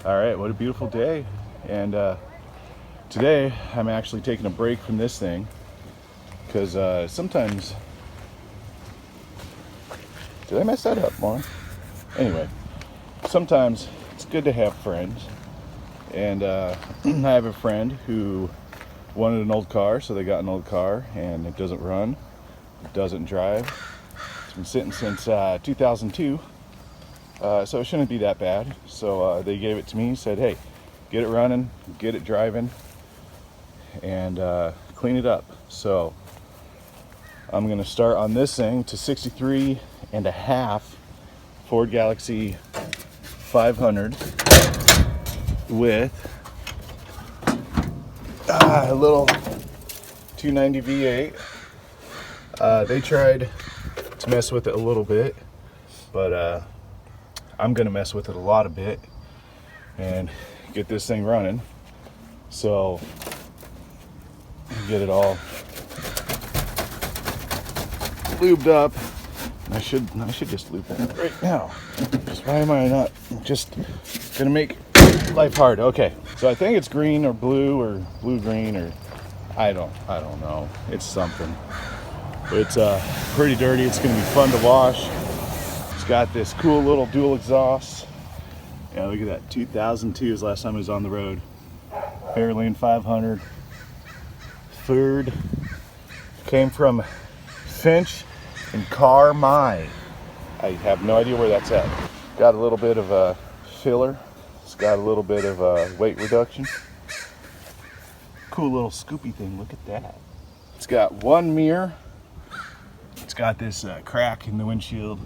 All right, what a beautiful day. And today I'm actually taking a break from this thing because sometimes, did I mess that up, Mom? Anyway, sometimes it's good to have friends. And I have a friend who wanted an old car, so they got an old car, and it doesn't run, it doesn't drive. It's been sitting since 2002. So it shouldn't be that bad. So they gave it to me, said, hey, get it running, get it driving, and clean it up. So I'm going to start on this thing to 63.5 Ford Galaxy 500 with a little 290 V8. They tried to mess with it a little bit, but I'm gonna mess with it a lot and get this thing running. So get it all lubed up. I should just lube that right now. Just why am I not just gonna make life hard? Okay, so I think it's green or blue green, or I don't know. It's something. But it's pretty dirty. It's gonna be fun to wash. It's got this cool little dual exhaust. Yeah, look at that. 2002 is the last time I was on the road. Fairlane 500. Third. Came from Finch and Carmi. I have no idea where that's at. Got a little bit of a filler. It's got a little bit of weight reduction. Cool little scoopy thing. Look at that. It's got one mirror. It's got this crack in the windshield.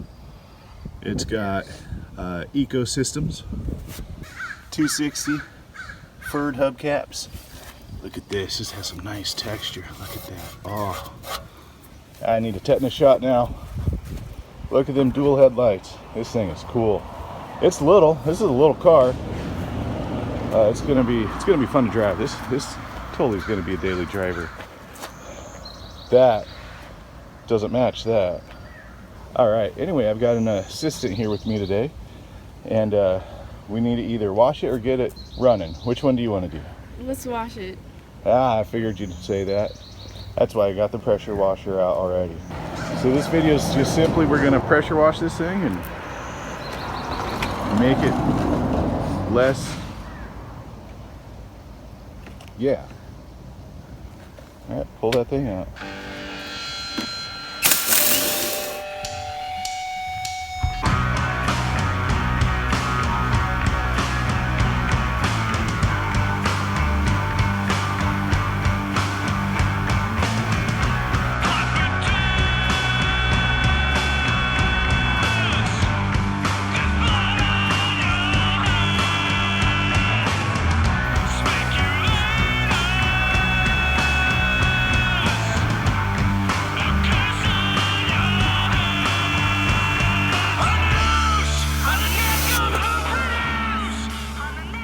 It's got Ecosystems 260 furred hubcaps. Look at this. This has some nice texture. Look at that. Oh, I need a tetanus shot now. Look at them dual headlights. This thing is cool. It's little. This is a little car. It's gonna be fun to drive. This totally is gonna be a daily driver. That doesn't match that. All right. Anyway, I've got an assistant here with me today, and we need to either wash it or get it running. Which one do you want to do? Let's wash it. I figured you'd say that. That's why I got the pressure washer out already. So this video is just simply we're gonna pressure wash this thing and make it less. Yeah. All right, pull that thing out.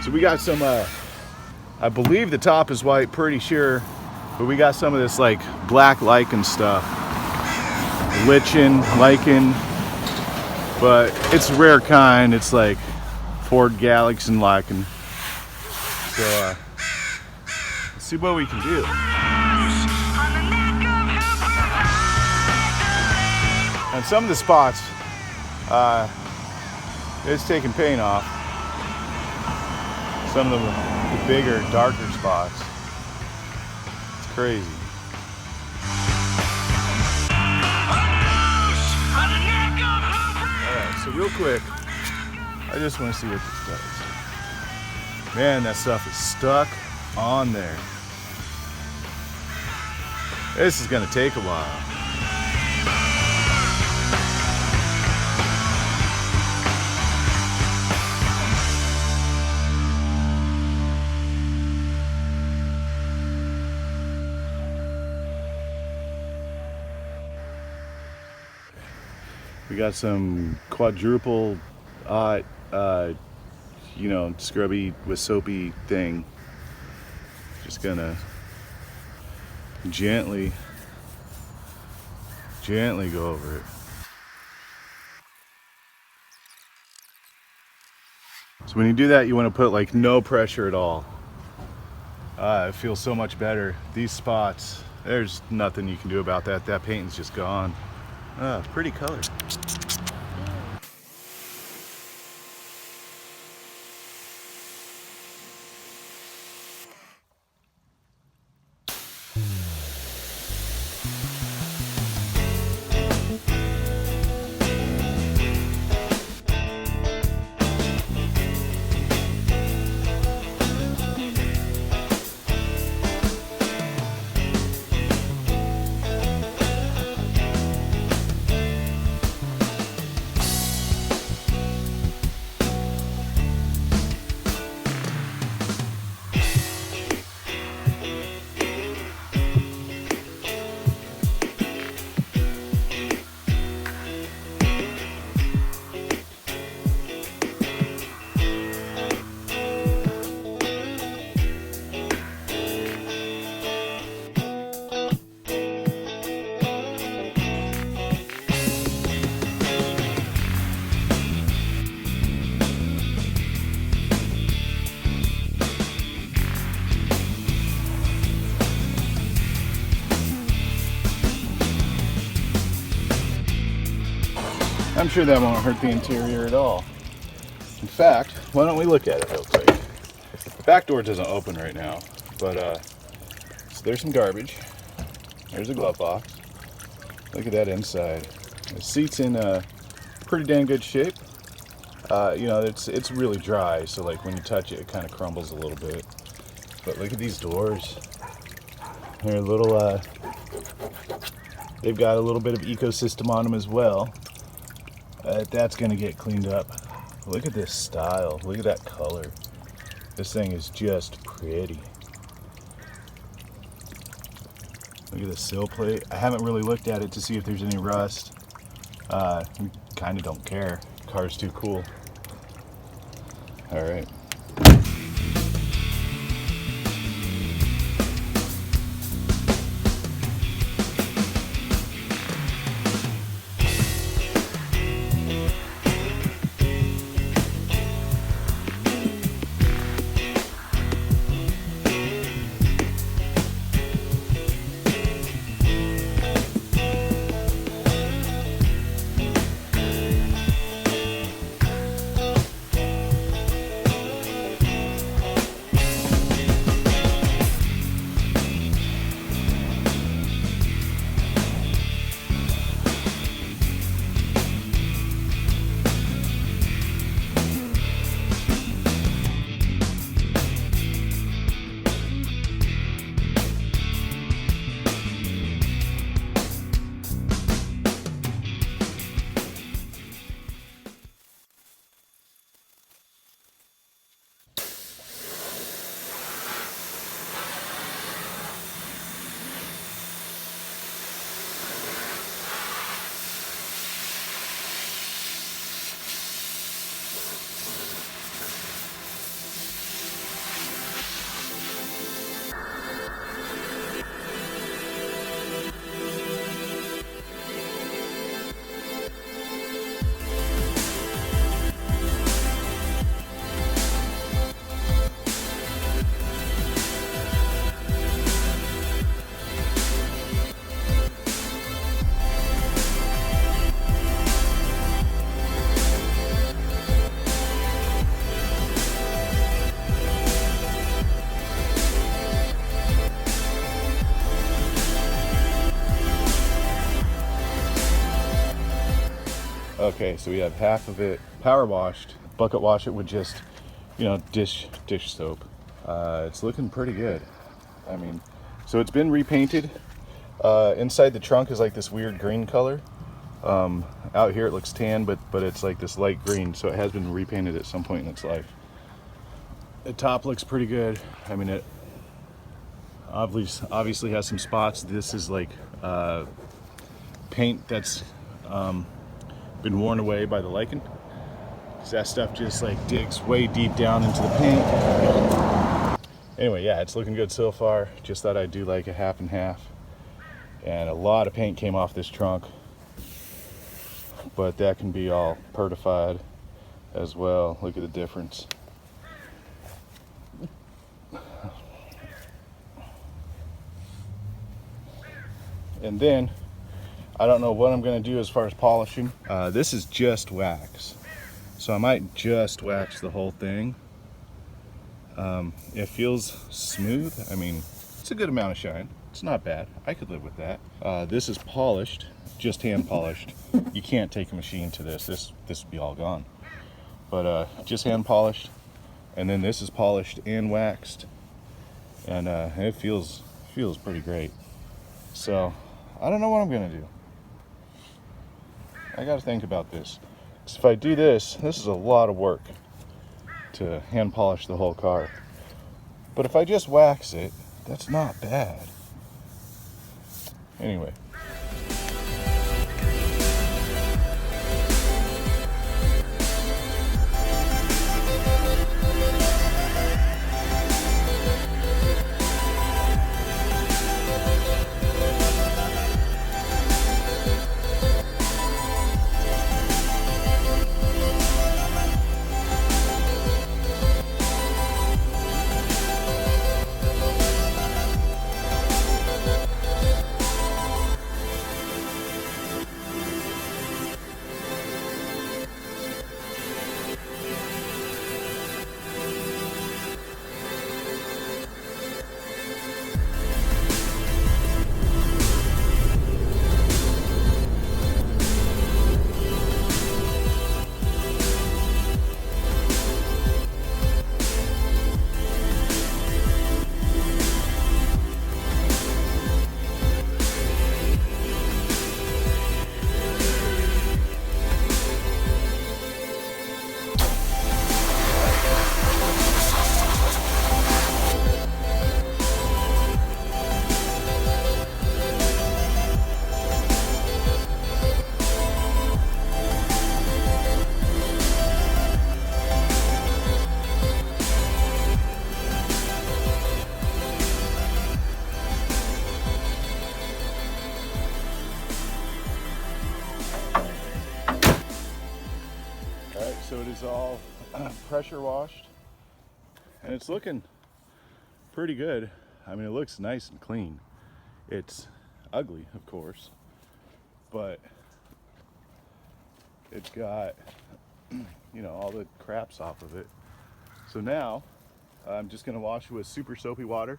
So we got some, I believe the top is white, pretty sure, but we got some of this like black lichen stuff. Lichen, but it's a rare kind. It's like Ford Galaxy and lichen. So let's see what we can do. And some of the spots, it's taking paint off. Some of the bigger, darker spots. It's crazy. Alright, so real quick, I just want to see what this does. Man, that stuff is stuck on there. This is going to take a while. We got some quadruple, scrubby with soapy thing. Just gonna gently go over it. So when you do that, you want to put like no pressure at all. It feels so much better. These spots, there's nothing you can do about that. That paint is just gone. Pretty color. I'm sure that won't hurt the interior at all. In fact, why don't we look at it real quick? The back door doesn't open right now, but so there's some garbage. There's a glove box. Look at that inside. The seat's in pretty dang good shape. You know, it's really dry, so like when you touch it, it kind of crumbles a little bit. But look at these doors. They're a little, they've got a little bit of ecosystem on them as well. That's gonna get cleaned up. Look at this style. Look at that color. This thing is just pretty. Look at the sill plate. I haven't really looked at it to see if there's any rust. Kind of don't care. Car's too cool. All right. Okay, so we have half of it power washed. Bucket wash it with just, you know, dish soap. It's looking pretty good. I mean, so it's been repainted. Inside the trunk is like this weird green color. Out here it looks tan, but it's like this light green, so it has been repainted at some point in its life. The top looks pretty good. I mean, it obviously has some spots. This is like paint that's been worn away by the lichen. Because that stuff just like digs way deep down into the paint. Anyway, yeah, it's looking good so far. Just thought I'd do like a half and half. And a lot of paint came off this trunk. But that can be all pertified as well. Look at the difference. And then I don't know what I'm gonna do as far as polishing. This is just wax, so I might just wax the whole thing. It feels smooth. I mean, it's a good amount of shine. It's not bad. I could live with that. This is polished, just hand polished. You can't take a machine to this. This would be all gone. But just hand polished, and then this is polished and waxed, and it feels pretty great. So I don't know what I'm gonna do. I gotta think about this. So if I do this, this is a lot of work to hand polish the whole car. But if I just wax it, that's not bad. Anyway. So it is all pressure washed, and it's looking pretty good. I mean, it looks nice and clean. It's ugly, of course, but it's got, you know, all the craps off of it. So now I'm just gonna wash it with super soapy water,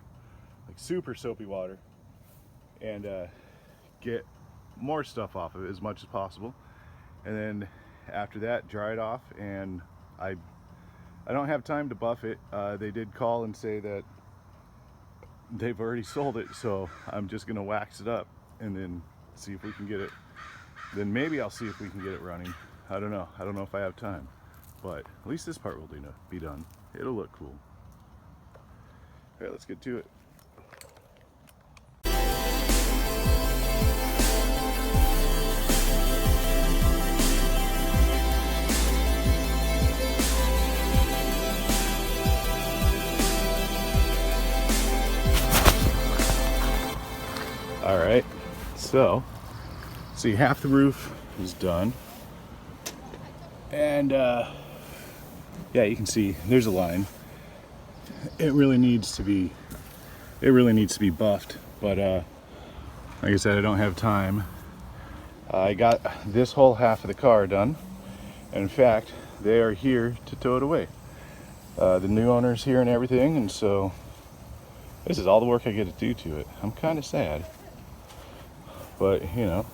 like super soapy water, and get more stuff off of it as much as possible. And then after that, dry it off, and I don't have time to buff it. They did call and say that they've already sold it, so I'm just gonna wax it up and then see if we can get it. Then maybe I'll see if we can get it running. I don't know if I have time, but at least this part will be done. It'll look cool. All right, let's get to it. All right, so see, half the roof is done, and yeah, you can see there's a line. It really needs to be buffed, but like I said, I don't have time. I got this whole half of the car done, and in fact, they are here to tow it away. The new owner's here and everything, and so this is all the work I get to do to it. I'm kind of sad. But, you know,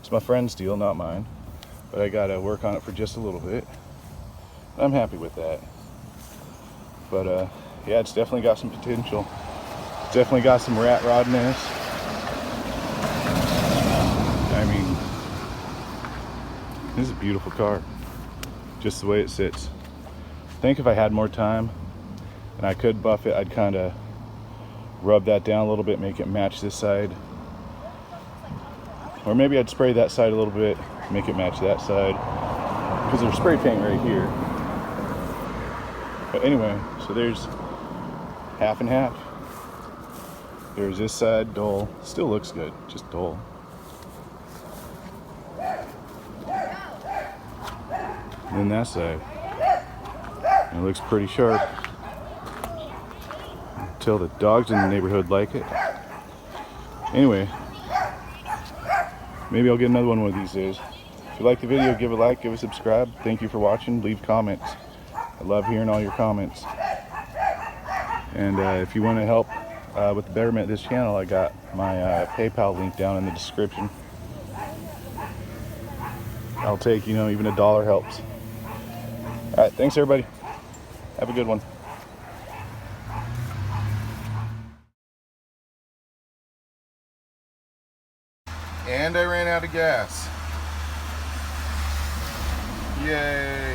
it's my friend's deal, not mine. But I gotta work on it for just a little bit. I'm happy with that. But, yeah, it's definitely got some potential. It's definitely got some rat rodness. I mean, this is a beautiful car. Just the way it sits. I think if I had more time and I could buff it, I'd kind of rub that down a little bit, make it match this side. Or maybe I'd spray that side a little bit, make it match that side, because there's spray paint right here. But anyway, so there's half and half. There's this side, dull. Still looks good, just dull. And then that side. It looks pretty sharp. Until the dogs in the neighborhood like it. Anyway. Maybe I'll get another one of these days. If you like the video, give a like, give a subscribe. Thank you for watching. Leave comments. I love hearing all your comments. And if you want to help with the betterment of this channel, I got my PayPal link down in the description. I'll take, you know, even $1 helps. All right, thanks everybody. Have a good one. And I ran out of gas. Yay!